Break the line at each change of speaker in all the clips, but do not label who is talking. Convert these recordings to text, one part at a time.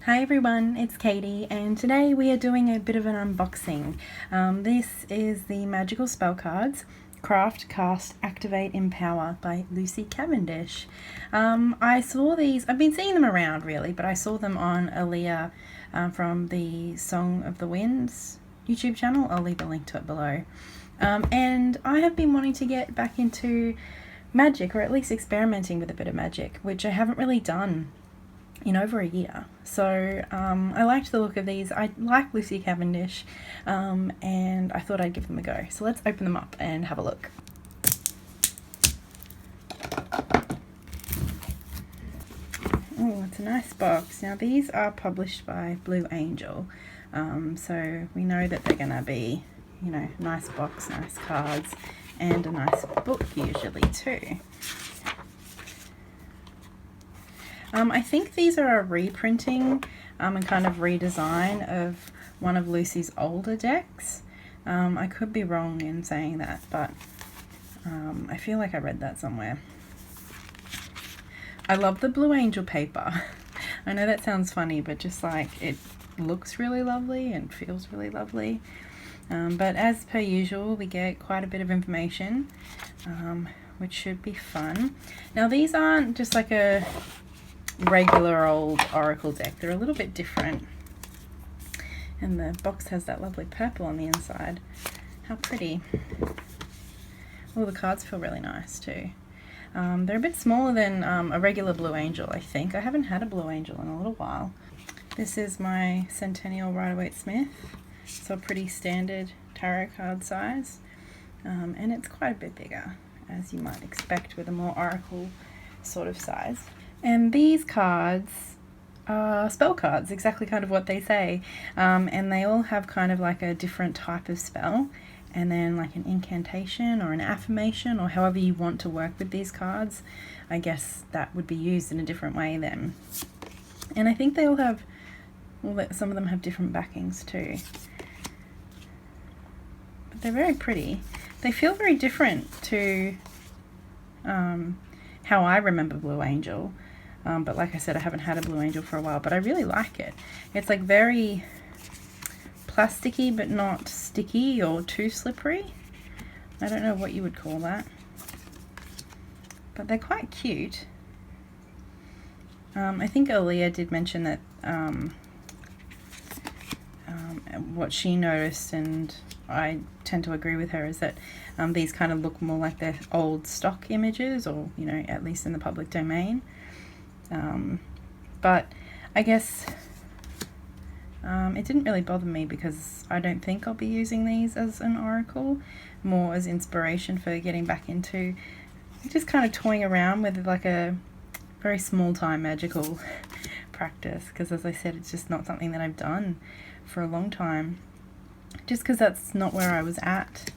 Hi everyone, it's Katie, and today we are doing a bit of an unboxing. This is the Magickal Spellcards Craft, Cast, Activate, Empower by Lucy Cavendish. I saw these, I've been seeing them around really, but I saw them on Aaliyah from the Song of the Winds YouTube channel. I'll leave a link to it below. And I have been wanting to get back into magic, or at least experimenting with a bit of magic, which I haven't really done in over a year. So I liked the look of these. I like Lucy Cavendish, and I thought I'd give them a go. So let's open them up and have a look. Oh, it's a nice box. Now these are published by Blue Angel, so we know that they're gonna be, you know, nice box, nice cards, and a nice book usually too. I think these are a reprinting and kind of redesign of one of Lucy's older decks. I could be wrong in saying that, but I feel like I read that somewhere. I love the Blue Angel paper. I know that sounds funny, but just like it looks really lovely and feels really lovely. But as per usual, we get quite a bit of information, which should be fun. Now these aren't just like a regular old oracle deck. They're a little bit different, and the box has that lovely purple on the inside. How pretty. Oh, the cards feel really nice too. They're a bit smaller than a regular Blue Angel, I think. I haven't had a Blue Angel in a little while. This is my Centennial Rider-Waite-Smith, so a pretty standard tarot card size, and it's quite a bit bigger, as you might expect with a more oracle sort of size. And these cards are spell cards, exactly kind of what they say. And they all have kind of like a different type of spell, and then like an incantation or an affirmation, or however you want to work with these cards. I guess that would be used in a different way then. And I think they all have, well, some of them have different backings too. But they're very pretty. They feel very different to how I remember Blue Angel. But like I said, I haven't had a Blue Angel for a while, but I really like it. It's like very plasticky, but not sticky or too slippery. I don't know what you would call that, but they're quite cute. I think Aaliyah did mention that what she noticed, and I tend to agree with her, is that these kind of look more like their old stock images, or, you know, at least in the public domain. But I guess it didn't really bother me, because I don't think I'll be using these as an oracle, more as inspiration for getting back into just kind of toying around with like a very small time magical practice, because as I said, it's just not something that I've done for a long time, just because that's not where I was at.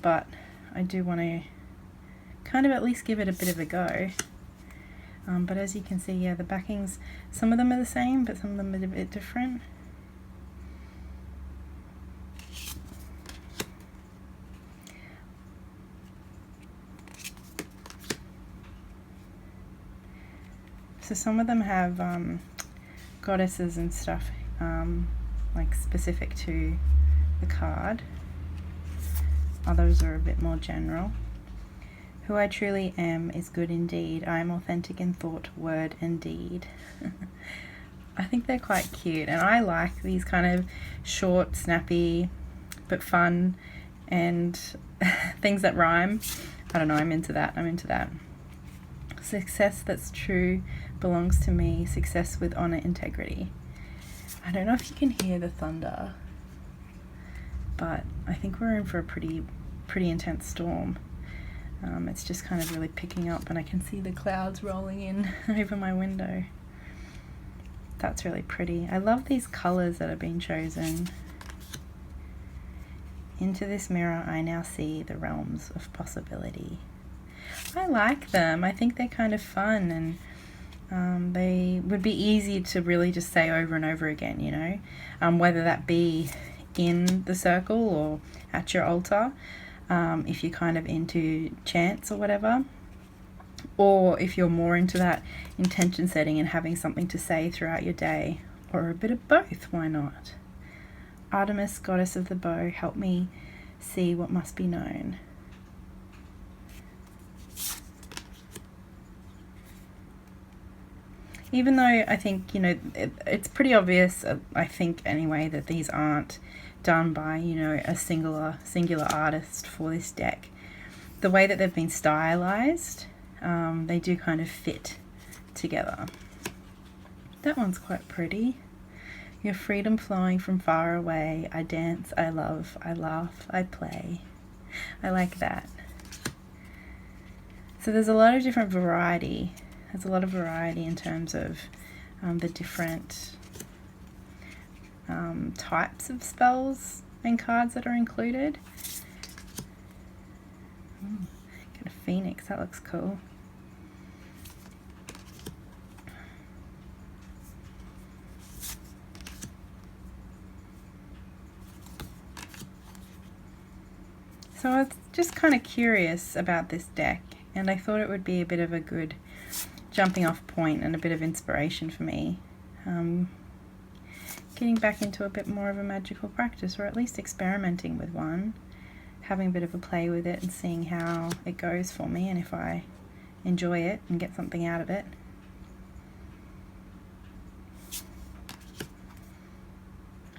But I do want to kind of at least give it a bit of a go. But as you can see, yeah, the backings, some of them are the same, but some of them are a bit different. So some of them have goddesses and stuff, like specific to the card. Others are a bit more general. Who I truly am is good indeed. I am authentic in thought, word, and deed. I think they're quite cute, and I like these kind of short, snappy, but fun, and things that rhyme. I don't know, I'm into that. Success that's true belongs to me. Success with honor, integrity. I don't know if you can hear the thunder, but I think we're in for a pretty intense storm. It's just kind of really picking up, and I can see the clouds rolling in over my window. That's really pretty. I love these colors that have been chosen. Into this mirror I now see the realms of possibility. I like them. I think they're kind of fun, and they would be easy to really just say over and over again, you know, whether that be in the circle or at your altar. If you're kind of into chants or whatever, or if you're more into that intention setting and having something to say throughout your day, or a bit of both, why not? Artemis, goddess of the bow, help me see what must be known. Even though I think, you know, it's pretty obvious, I think anyway, that these aren't done by, you know, a singular artist for this deck. The way that they've been stylized, they do kind of fit together. That one's quite pretty. Your freedom flowing from far away. I dance, I love, I laugh, I play. I like that. So there's a lot of different variety. There's a lot of variety in terms of the different types of spells and cards that are included. Got a phoenix, that looks cool. So I was just kind of curious about this deck, and I thought it would be a bit of a good jumping off point and a bit of inspiration for me. Getting back into a bit more of a magical practice, or at least experimenting with one, having a bit of a play with it and seeing how it goes for me and if I enjoy it and get something out of it.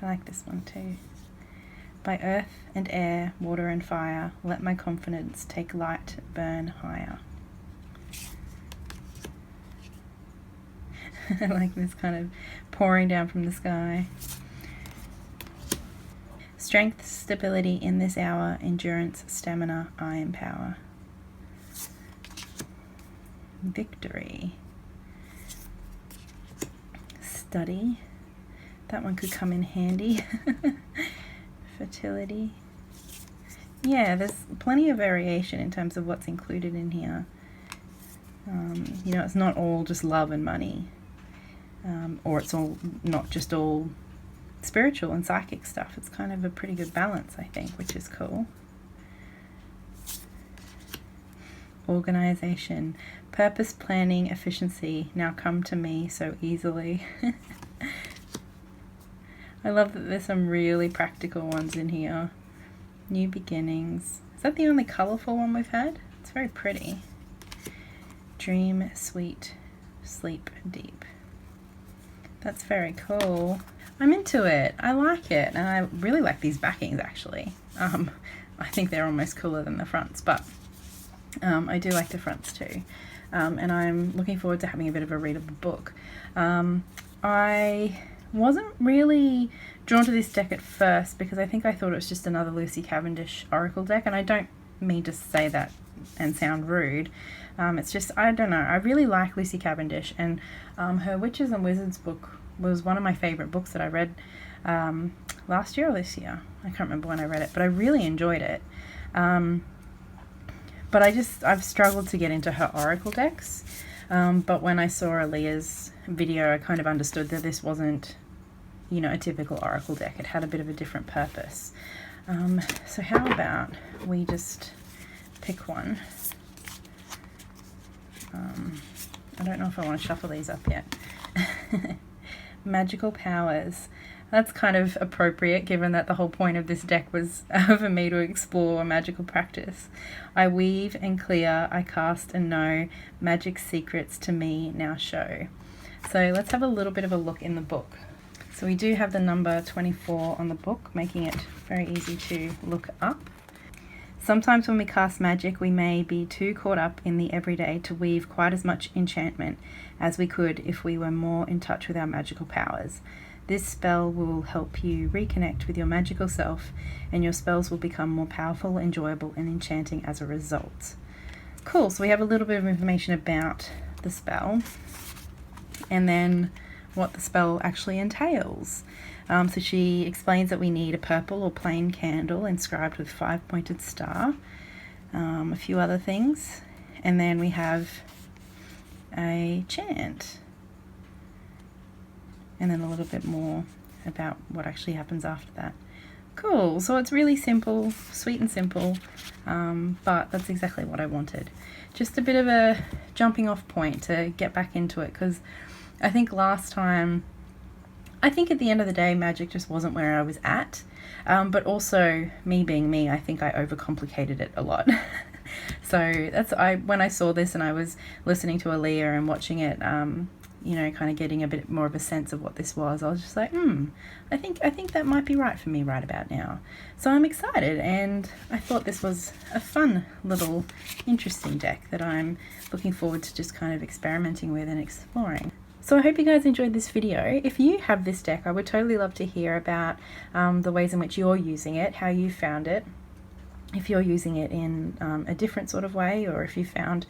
I like this one too. By earth and air, water and fire, let my confidence take light, burn higher. I like this kind of pouring down from the sky. Strength, stability in this hour, endurance, stamina, I empower. Victory. Study. That one could come in handy. Fertility. Yeah, there's plenty of variation in terms of what's included in here. You know, it's not all just love and money. Or it's all not just all spiritual and psychic stuff. It's kind of a pretty good balance, I think, which is cool. Organization, purpose, planning, efficiency, now come to me so easily. I love that there's some really practical ones in here. New beginnings. Is that the only colourful one we've had? It's very pretty. Dream sweet, sleep deep. That's very cool. I'm into it. I like it, and I really like these backings actually. I think they're almost cooler than the fronts, but I do like the fronts too. And I'm looking forward to having a bit of a read of the book. I wasn't really drawn to this deck at first because I think I thought it was just another Lucy Cavendish Oracle deck, and I don't mean to say that and sound rude. It's just, I don't know, I really like Lucy Cavendish, and her Witches and Wizards book was one of my favourite books that I read last year or this year. I can't remember when I read it, but I really enjoyed it. But I've struggled to get into her Oracle decks. But when I saw Aaliyah's video, I kind of understood that this wasn't, you know, a typical Oracle deck. It had a bit of a different purpose. So how about we just pick one? I don't know if I want to shuffle these up yet. Magical powers. That's kind of appropriate given that the whole point of this deck was for me to explore magical practice. I weave and clear, I cast and know, magic secrets to me now show. So let's have a little bit of a look in the book. So we do have the number 24 on the book, making it very easy to look up. Sometimes when we cast magic, we may be too caught up in the everyday to weave quite as much enchantment as we could if we were more in touch with our magical powers. This spell will help you reconnect with your magical self, and your spells will become more powerful, enjoyable, and enchanting as a result. Cool, so we have a little bit of information about the spell, and then what the spell actually entails. So she explains that we need a purple or plain candle inscribed with 5-pointed star, a few other things, and then we have a chant, and then a little bit more about what actually happens after that. Cool, so it's really simple, sweet and simple, but that's exactly what I wanted. Just a bit of a jumping off point to get back into it, because I think last time, I think at the end of the day, magic just wasn't where I was at, but also me being me, I think I overcomplicated it a lot. So that's, when I saw this and I was listening to Aaliyah and watching it, you know, kind of getting a bit more of a sense of what this was, I was just like, I think that might be right for me right about now. So I'm excited, and I thought this was a fun little interesting deck that I'm looking forward to just kind of experimenting with and exploring. So I hope you guys enjoyed this video. If you have this deck, I would totally love to hear about the ways in which you're using it, how you found it. If you're using it in a different sort of way, or if you found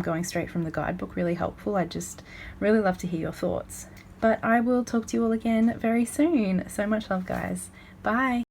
going straight from the guidebook really helpful, I'd just really love to hear your thoughts. But I will talk to you all again very soon. So much love, guys. Bye.